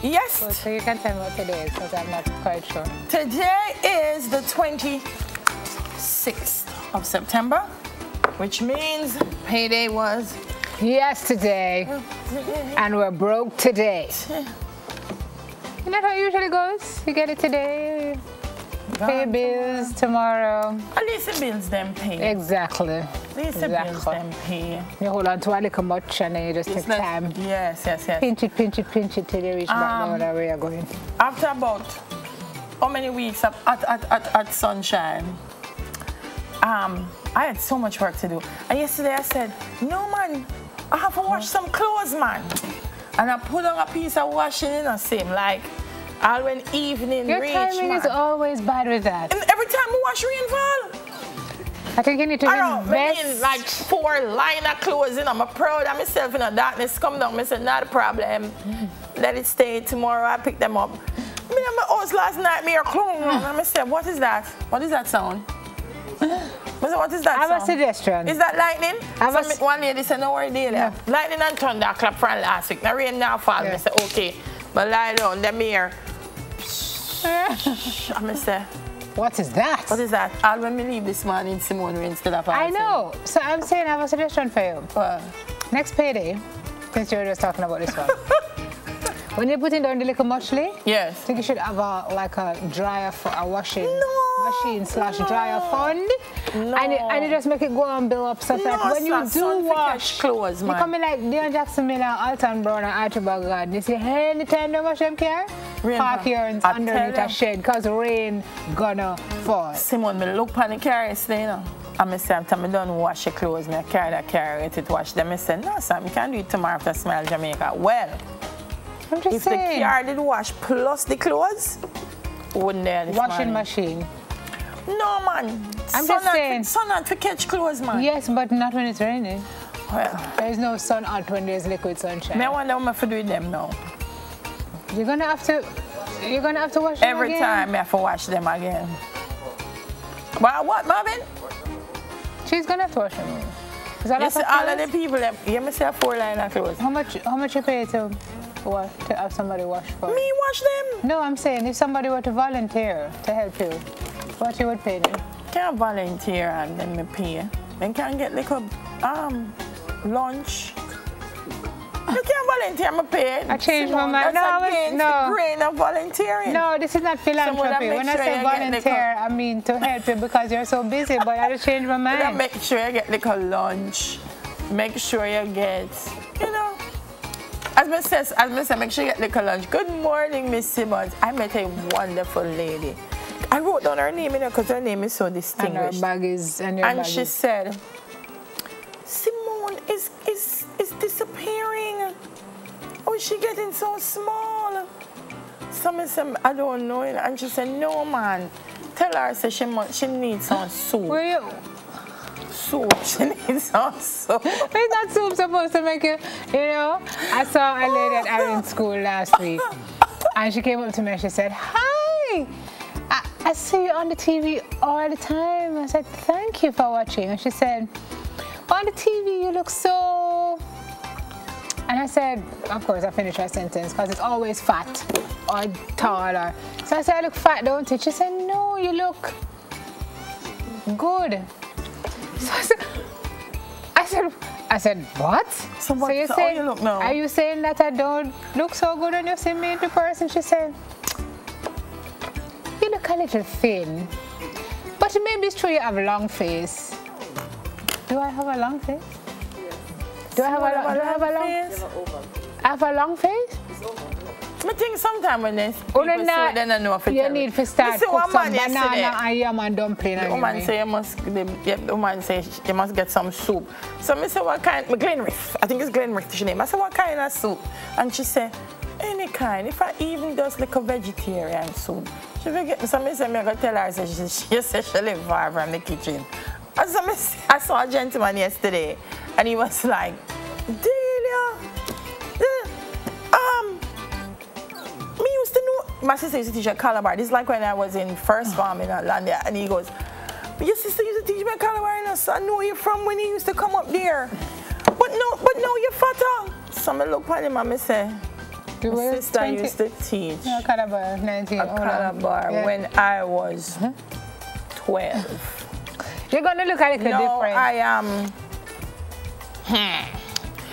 Yes. So you can tell me what today is, because I'm not quite sure. Today is the 26th of September, which means payday was yesterday, and we're broke today. You know how it usually goes? You get it today, pay your bills tomorrow. At least the bills them pay. Exactly. At least the bills them pay. You hold on to a little much and then you just take time. Yes. Pinch it till you reach back down where you're going. After about how many weeks at Sunshine, I had so much work to do. And yesterday I said, no man, I have to wash some clothes, man. And I put on a piece of washing in the same, like, all when evening your reach, timing man. is always bad with that. And every time we wash rainfall. I think you need to invest. Like 4 line of clothes, you know, I'm proud of myself in the darkness. Come down, I said, not a problem. Let it stay tomorrow, I pick them up. I mean, my house last night, me a clone. And I said, what is that? What is that sound? I said, what is that I have sound? a suggestion. Is that lightning? One lady said, no worry, dear. Yeah. Lightning and thunder clap from last week. Now rain now fall. I said, okay. But lie down, let me hear. I said, what is that? What is that? All when we leave this morning, Simone rain still have I know. So I'm saying I have a suggestion for you. Next payday, since you were just talking about this one. When you're putting down the little muchly, yes, I think you should have a dryer for a washing machine / dryer fund. No. And you just make it go and build up stuff like when you do wash clothes, man. You come in like Dion Jackson Miller, Alton Brown and Archibald Gardner. You see anytime they wash them car, park here underneath a shed because rain gonna fall. Simone, me look on the car yesterday, you know. And I said, I'm done wash your clothes, I carry that car, get it washed. Then I said, no, Sam, you can do it tomorrow after Smile Jamaica. Well, if the car did wash plus the clothes, wouldn't there this washing machine. No, man. I'm just saying. Sun out to catch clothes, man. Yes, but not when it's raining. Well, there's no sun out when there's liquid sunshine. I wonder what I'm going to do with them now. You're gonna have to wash them every again? time I have to wash them again. Well, what, Marvin? She's gonna have to wash them. Yes, all of the people, you must have 4 line of clothes. How much you pay to have somebody wash for you? Me wash them? No, I'm saying if somebody were to volunteer to help you, what you would pay them? Can't volunteer and then me pay. Then can't get like a lunch. You can't volunteer, me pay. I changed my mind. That's the grain of volunteering. No, this is not philanthropy. When I say volunteer, I mean to help you because you're so busy, but I just changed my mind. Make sure you get like a lunch. Make sure you get, you know. As I said, make sure you get like a lunch. Good morning, Miss Simmons. I met a wonderful lady. I wrote down her name, you know, because her name is so distinguished. And her bag is, and she said, Simone is disappearing. Oh, is she getting so small? Somebody said, I don't know. And she said, no, man. Tell her, say she needs some soup. Were you? Soup. She needs some soup. Is that soup supposed to make you know? I saw a lady at Aaron's school last week. And she came up to me and she said, hi. I see you on the TV all the time. I said, thank you for watching. And she said, on the TV you look so... And I said, of course, I finished her sentence because it's always fat or tall. So I said, I look fat, don't you? She said, no, you look good. So I said, what? So you're saying, you look now? Are you saying that I don't look so good when you see me in the person? She said, you look a little thin. But maybe it's true you have a long face. Do I have a long face? Do I have a long face? I have a long face? I think sometimes when they people say then I know if you need to start cook some banana and yam and dumpling. The woman say you must get some soup. So I said, what kind? Glenriff. I think it's Glenriff she name. I said, what kind of soup? And she said, any kind. If I even just like a vegetarian soup. She forget. So I said, I'm going to tell her, she said she live far from the kitchen. And so I saw a gentleman yesterday and he was like, Delia, me used to know, my sister used to teach at Calabar. This is like when I was in first farm in Atlanta, and he goes, your sister used to teach me at Calabar, so I know you from when you used to come up there. But no, you're fatter. So I look at him and I say, My sister used to teach a Calabar, 19. a Calabar when I was 12. You're going to look at it different. No, I am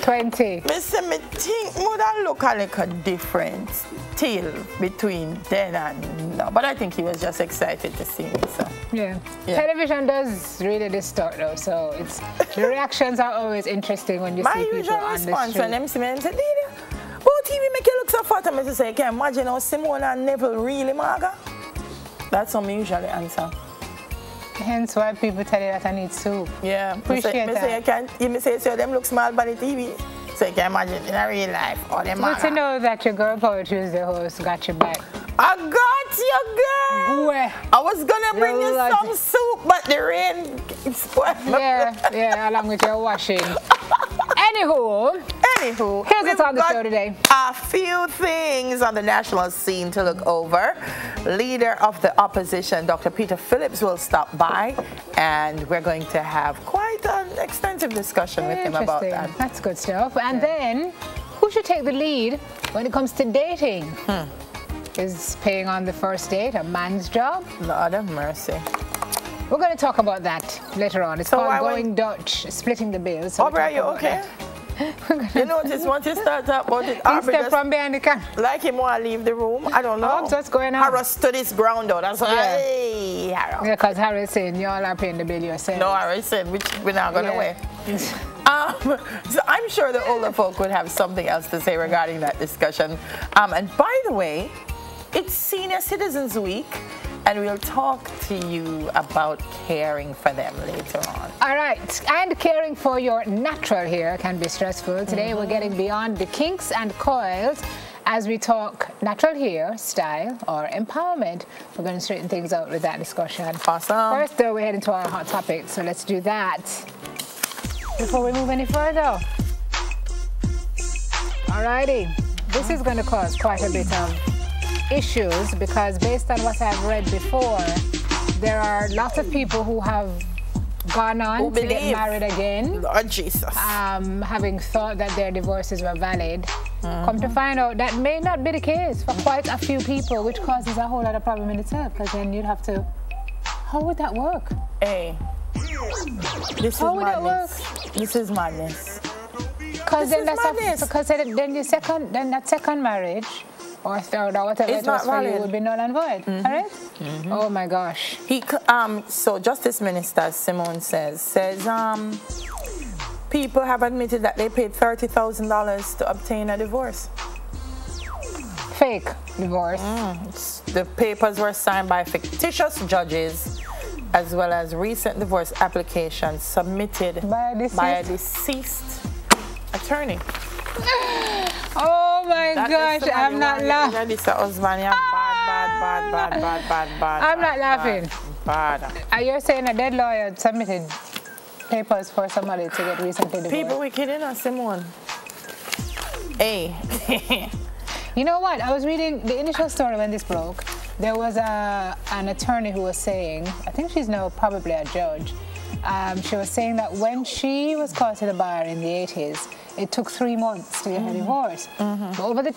20. Me say me think would I look a little different till between then and now. But I think he was just excited to see me. So yeah. Television does really distort though, so it's the reactions are always interesting when you see people on the street. My usual response when them see me and say, Dida, but TV make you look so fat, and I say, can you imagine how Simone and Neville really maga? That's how I usually answer. Hence why people tell you that I need soup. Yeah. Appreciate that. You say, so them look small by the TV. So you can imagine in a real life. Or them good to know that your Girl Power Tuesday host got your back. I got you, girl. Where? I was going to bring you some soup, but the rain spoiled. Yeah, along with your washing. Anywho, here's what's on the show today. A few things on the national scene to look over. Leader of the opposition, Dr. Peter Phillips, will stop by, and we're going to have quite an extensive discussion with him about that. That's good stuff. And then, who should take the lead when it comes to dating? Is paying on the first date a man's job? Lord have mercy. We're going to talk about that later on. It's called Going Dutch, splitting the bills. So Aubrey, are you okay? You notice once you start talking about it, Aubrey step from behind the camera. Like him want to leave the room. I don't know. What's going on? Harris stood his ground out. That's why. Hey, Harris. Yeah, because Harris saying y'all are paying the bill yourself. No, Harris said we're not going to wait. So I'm sure the older folk would have something else to say regarding that discussion. And by the way, it's Senior Citizens Week, and we'll talk to you about caring for them later on. All right, and caring for your natural hair can be stressful. Today we're getting beyond the kinks and coils as we talk natural hair, style, or empowerment. We're going to straighten things out with that discussion. Awesome. First, though, we're heading to our hot topic, so let's do that before we move any further. All righty, this is going to cause quite a bit of issues because based on what I've read before, there are lots of people who have gone on to get married again. Lord Jesus. Having thought that their divorces were valid. Come to find out that may not be the case for quite a few people, which causes a whole other problem in itself because then you'd have to, how would that work? Hey, this how is would madness. That work? This is madness. Because then then the second marriage or third or whatever it was for you would be null and void. All right? Oh my gosh. So Justice Minister Simone says people have admitted that they paid $30,000 to obtain a divorce. Fake divorce. The papers were signed by fictitious judges as well as recent divorce applications submitted by a deceased attorney. Oh my gosh, I'm not laughing. I'm not laughing. Are you saying a dead lawyer submitted papers for somebody to get recently divorced? People wicked in Simone. Hey. You know what? I was reading the initial story when this broke. There was an attorney who was saying, I think she's now probably a judge. She was saying that when she was called to the bar in the 80s, it took 3 months to get her divorce. But over the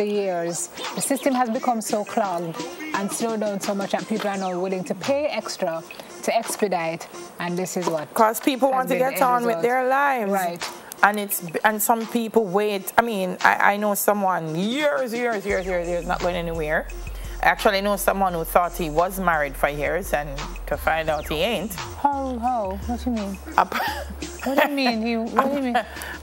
years, the system has become so clogged and slowed down so much that people are now willing to pay extra to expedite, and this is what. Because people want to get on with their lives. Right. And some people wait. I mean, I know someone years, not going anywhere. I actually know someone who thought he was married for years and to find out he ain't. How? What do you mean? What do you mean? What do you mean?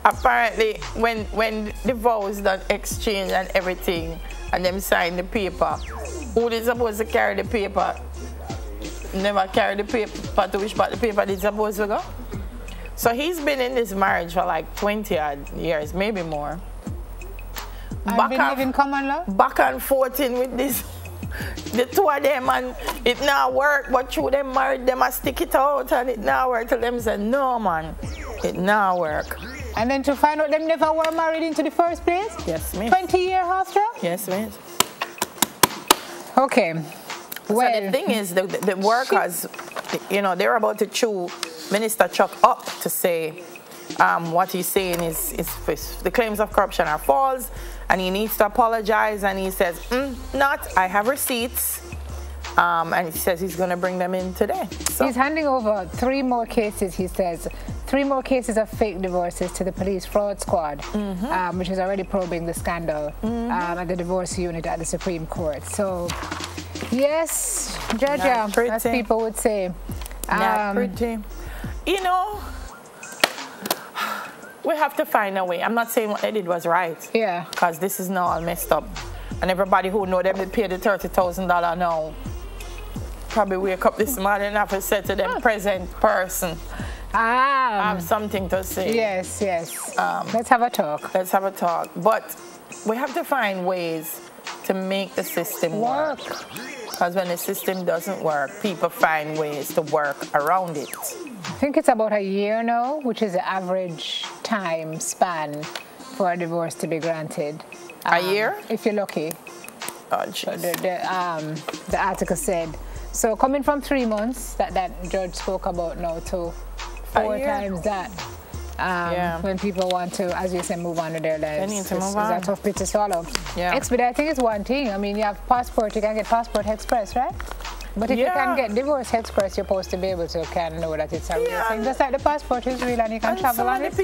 Apparently, when the vows done exchange and everything, and them sign the paper, who is supposed to carry the paper? Never carry the paper to which part the paper is supposed to go? So he's been in this marriage for like 20 odd years, maybe more. I've been living common law? Back and forth in with this. The two of them, and it now work, but through them married, them a stick it out and it now work. Till them say, no man, it now work. And then to find out them never were married into the first place? Yes, miss. 20-year after? Yes, miss. Okay. Well, so the thing is, the workers, you know, they're about to chew Minister Chuck up to say, what he's saying is the claims of corruption are false, and he needs to apologize. And he says, I have receipts. And he says he's going to bring them in today. So. He's handing over 3 more cases, he says, 3 more cases of fake divorces to the police fraud squad, which is already probing the scandal at the divorce unit at the Supreme Court. So, yes, Jaja, as people would say. Not pretty. You know, we have to find a way. I'm not saying what they did was right. Yeah. Because this is now all messed up. And everybody who know them, they pay the $30,000 now. Probably wake up this morning and have to say to them, present person, I have something to say. Yes, yes. Let's have a talk. Let's have a talk. But we have to find ways to make the system work. Because when the system doesn't work, people find ways to work around it. I think it's about a year now, which is the average time span for a divorce to be granted. A year? If you're lucky. Oh, jeez. The article said. So coming from 3 months that Judge spoke about now to 4 times that. When people want to, as you say, move on with their lives. They need to move on. It's a tough bit to swallow. Yeah. Expediting is one thing. I mean, you have passport, you can get passport express, right? But if you can get divorce express, you're supposed to be able to know that it's a real thing. Just like the passport is real and you can travel on it.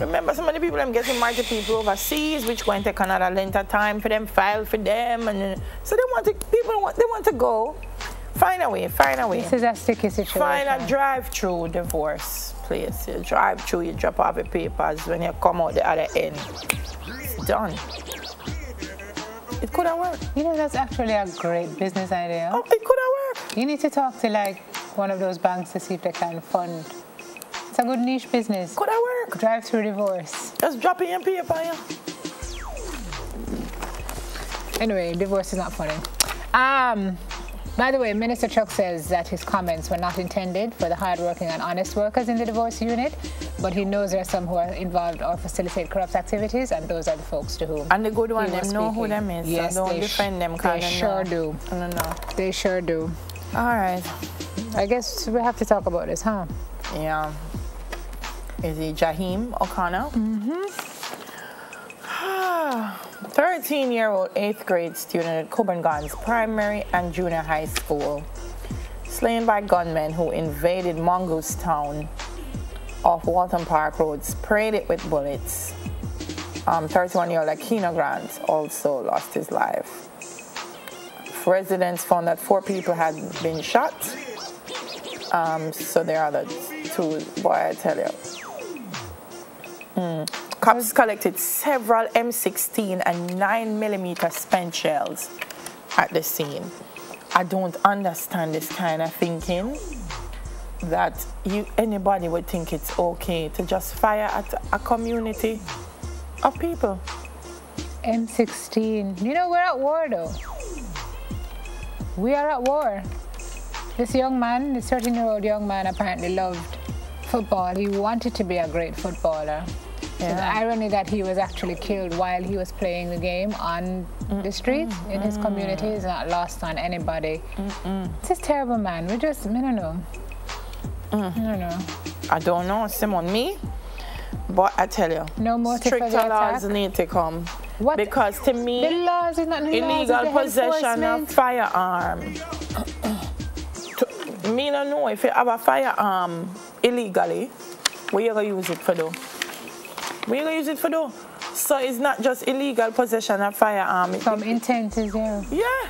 Remember, some of the people getting married to people overseas, which going to take another length of time for them, file for them, and so they want to go. Find a way. This is a sticky situation. Find a drive-through divorce place. You drive through, you drop off the papers. When you come out the other end, it's done. It could have worked. You know, that's actually a great business idea. Oh, it could have worked. You need to talk to like one of those banks to see if they can fund. It's a good niche business. Could have worked. Drive-through divorce. Just drop in your paper, yeah. Anyway, divorce is not funny. By the way, Minister Chuck says that his comments were not intended for the hardworking and honest workers in the divorce unit, but he knows there are some who are involved or facilitate corrupt activities, and those are the folks to whom. And the good one, them know who them is. Yes, so don't defend them. They sure do. No. They sure do. All right. I guess we have to talk about this, huh? Yeah. Is it Jaheim O'Connor? 13-year-old 8th grade student at Coburn Gardens Primary and Junior High School, slain by gunmen who invaded Mongoose Town off Walton Park Road, sprayed it with bullets. 31-year-old Aquino Grant also lost his life. Residents found that 4 people had been shot. So there are the 2, boy, I tell you. Cops collected several M16 and 9mm spent shells at the scene. I don't understand this kind of thinking, that anybody would think it's okay to just fire at a community of people. M16. You know, we're at war though. We are at war. This young man, this 13-year-old young man, apparently loved football. He wanted to be a great footballer. Yeah. So the irony that he was actually killed while he was playing the game on the street in his community is not lost on anybody. It's a terrible man. We just, I don't know. I don't know, Simon, me, but I tell you, no motive stricter laws need to come. What? Because to me, the laws is not the illegal laws, possession of firearm. Me don't know if you have a firearm illegally, where you gonna use it for though? Where you gonna use it for though? So it's not just illegal possession of firearm. Some intent is there. Yeah.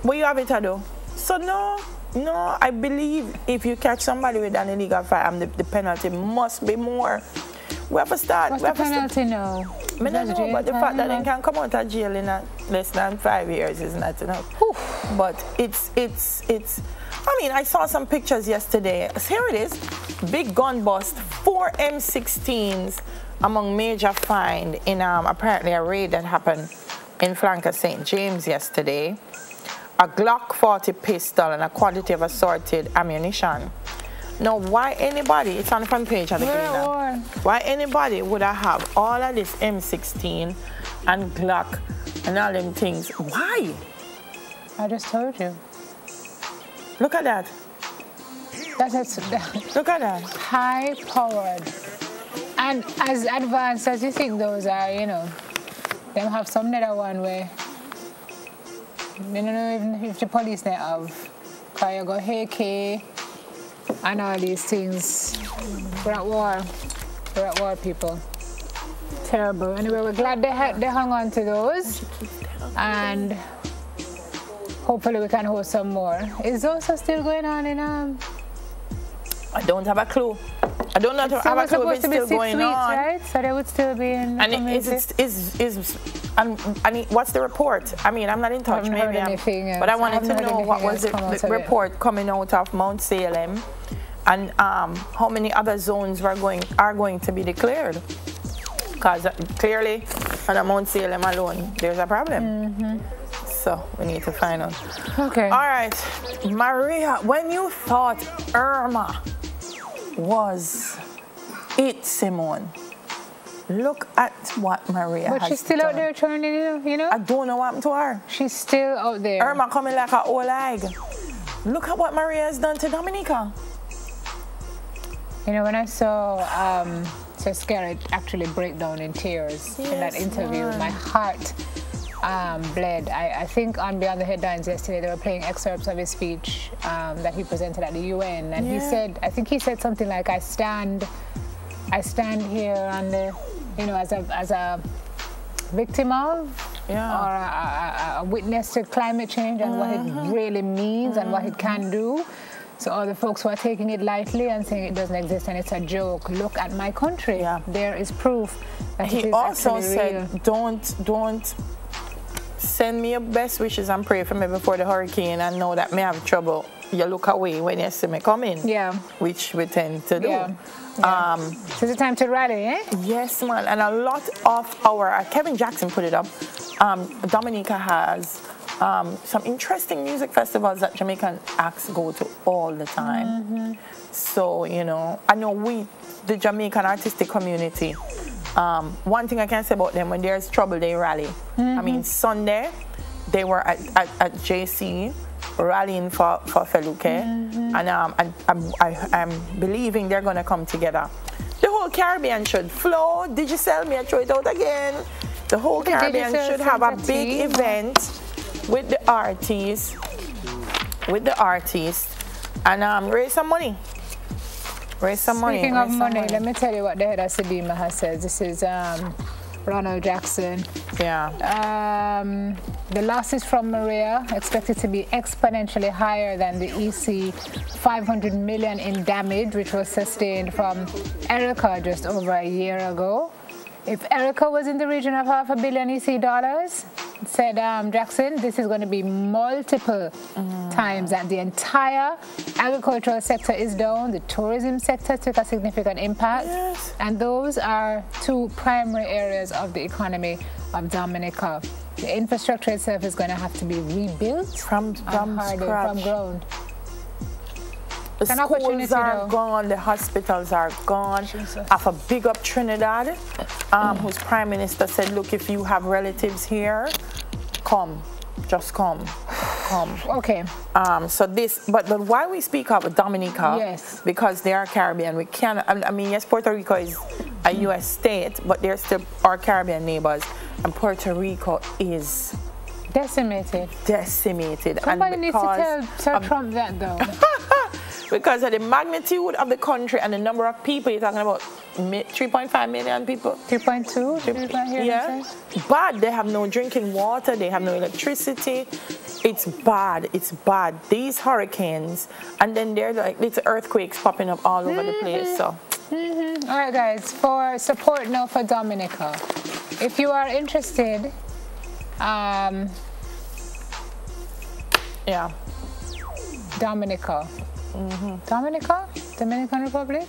Where you have it though? So no, I believe if you catch somebody with an illegal firearm, the penalty must be more. We have to start. What's the penalty now? I don't know, but the fact that they can come out of jail in less than 5 years is not enough. Oof. But it's. I mean, I saw some pictures yesterday. Here it is. Big gun bust. 4 M16s among major find in apparently a raid that happened in Flanker St. James yesterday. A Glock 40 pistol and a quantity of assorted ammunition. Now, why anybody, it's on the front page of the Gleaner, why anybody would have all of this M16 and Glock and all them things? Why? I just told you. Look at that. That's Look at that. High-powered And as advanced as you think those are, you know, them have some other one where, you don't know even if the police they have, because you go Heike and all these things. We're at war. We're at war, people. Terrible. Anyway, we're glad they hung on to those. And hopefully we can hold some more. Is also still going on in I don't have a clue. I don't know have a clue if it's still going on. Right? So they would still be in the community. And what's the report? I mean, I'm not in touch, maybe, but I wanted to know what was the report coming out of Mount Salem, and how many other zones are going to be declared. Because clearly, on Mount Salem alone, there's a problem. So we need to find out. Okay. All right, Maria, when you thought Irma was it, Simone, look at what Maria has done. But she's still out there turning, you know? I don't know what happened to her. She's still out there. Irma coming like an old egg. Look at what Maria has done to Dominica. You know, when I saw Scarlett actually break down in tears in that interview, my heart bled. I think on Beyond the Headlines yesterday they were playing excerpts of his speech that he presented at the UN, and he said, I think he said something like, I stand here on the, you know, as a victim of or a witness to climate change and what it really means and what it can do. So all the folks who are taking it lightly and saying it doesn't exist and it's a joke, look at my country. There is proof that it is also said, real. don't send me your best wishes and pray for me before the hurricane and know that me have trouble. You look away when you see me coming. Which we tend to do. So it's time to rally, eh? Yes, man. And a lot of our, Kevin Jackson put it up, Dominica has some interesting music festivals that Jamaican acts go to all the time. So, you know, I know the Jamaican artistic community, one thing I can say about them, when there's trouble, they rally. I mean, Sunday, they were at JC rallying for Feluke, and I'm believing they're going to come together. The whole Caribbean should flow. Digicel, me I throw it out again. The whole Caribbean should have a big event with the artists, and raise some money. Speaking of money, let me tell you what the head of Sedima has said. This is Ronald Jackson. The losses from Maria expected to be exponentially higher than the EC 500 million in damage, which was sustained from Erica just over a year ago. If Erica was in the region of $500 million EC dollars, said Jackson, this is going to be multiple times that. The entire agricultural sector is down. The tourism sector took a significant impact. And those are two primary areas of the economy of Dominica. The infrastructure itself is going to have to be rebuilt from ground. The schools are gone, the hospitals are gone. I have a big up Trinidad, whose prime minister said, look, if you have relatives here, come, just come. Okay. So this, but why we speak of Dominica, because they are Caribbean, we can't, I mean, yes, Puerto Rico is a U.S. state, but they're still our Caribbean neighbors, and Puerto Rico is decimated. Somebody needs to tell Sir Trump that, though. Because of the magnitude of the country and the number of people, you're talking about 3.5 million people. 3.2? Yeah. Bad. They have no drinking water. They have no electricity. It's bad. It's bad. These hurricanes, and then there's like little earthquakes popping up all over the place. So. All right, guys. For support now for Dominica, if you are interested, Dominica. Dominican Republic?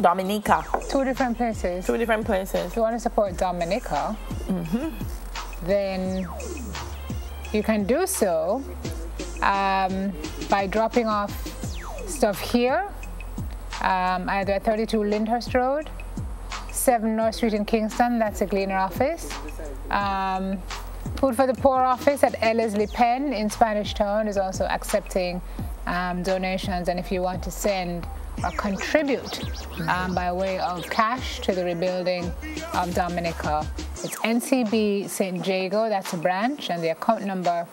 Dominica. Two different places. If you want to support Dominica, then you can do so by dropping off stuff here, either at 32 Lyndhurst Road, 7 North Street in Kingston, that's a Gleaner office. Food for the Poor office at Ellerslie Penn in Spanish Town is also accepting donations, and if you want to send or contribute by way of cash to the rebuilding of Dominica. It's NCB St. Jago, that's a branch, and the account number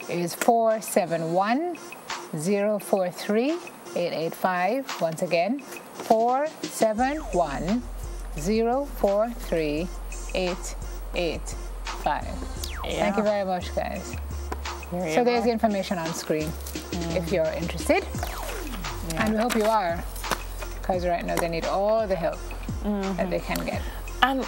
is 471-043-885. Once again, 471-043-885. Thank you very much, guys. So there's the information on screen if you're interested. And we hope you are, because right now they need all the help that they can get. And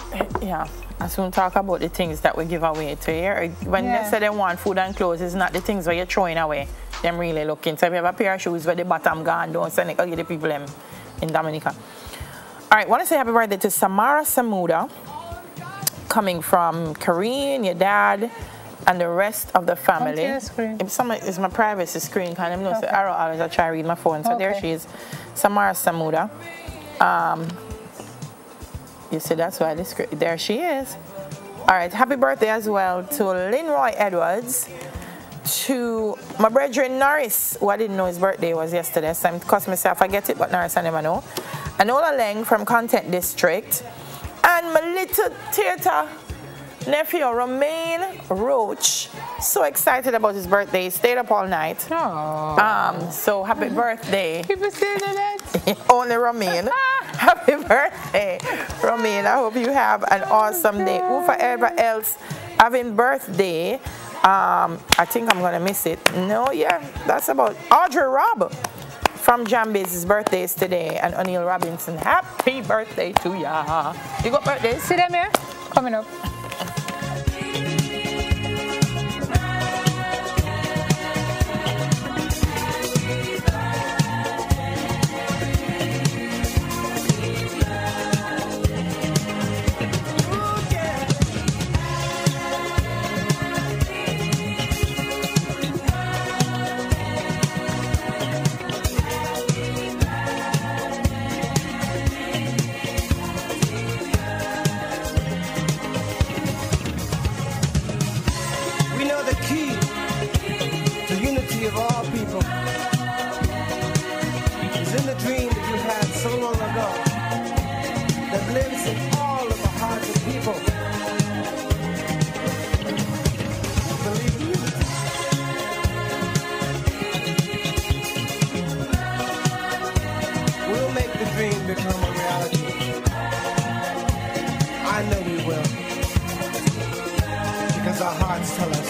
I soon talk about the things that we give away to you. When they say they want food and clothes, it's not the things where you're throwing away. Them really looking. So if you have a pair of shoes where the bottom gone, don't send it. I'll give the people them in Dominica. All right, want to say happy birthday to Samara Samuda, coming from Kareen, your dad, and the rest of the family. It's my privacy screen, kind of. You know, so I always try to read my phone. So there she is, Samara Samuda. You see, that's why there she is. All right, happy birthday as well to Linroy Edwards, to my brethren Norris, who I didn't know his birthday was yesterday, so because myself I get it, but Norris I never know. Anola Leng from Content District, and my little theater nephew Romain Roach. So excited about his birthday. He stayed up all night. Aww. So happy birthday. People say that. Only Romain. Happy birthday, Romain. I hope you have an awesome day. Who forever else having birthday? I think I'm gonna miss it. No, that's about Audrey Robb from Jambi's birthday is today, and O'Neill Robinson. Happy birthday to ya. You got birthdays? See them here? Coming up. Our hearts tell us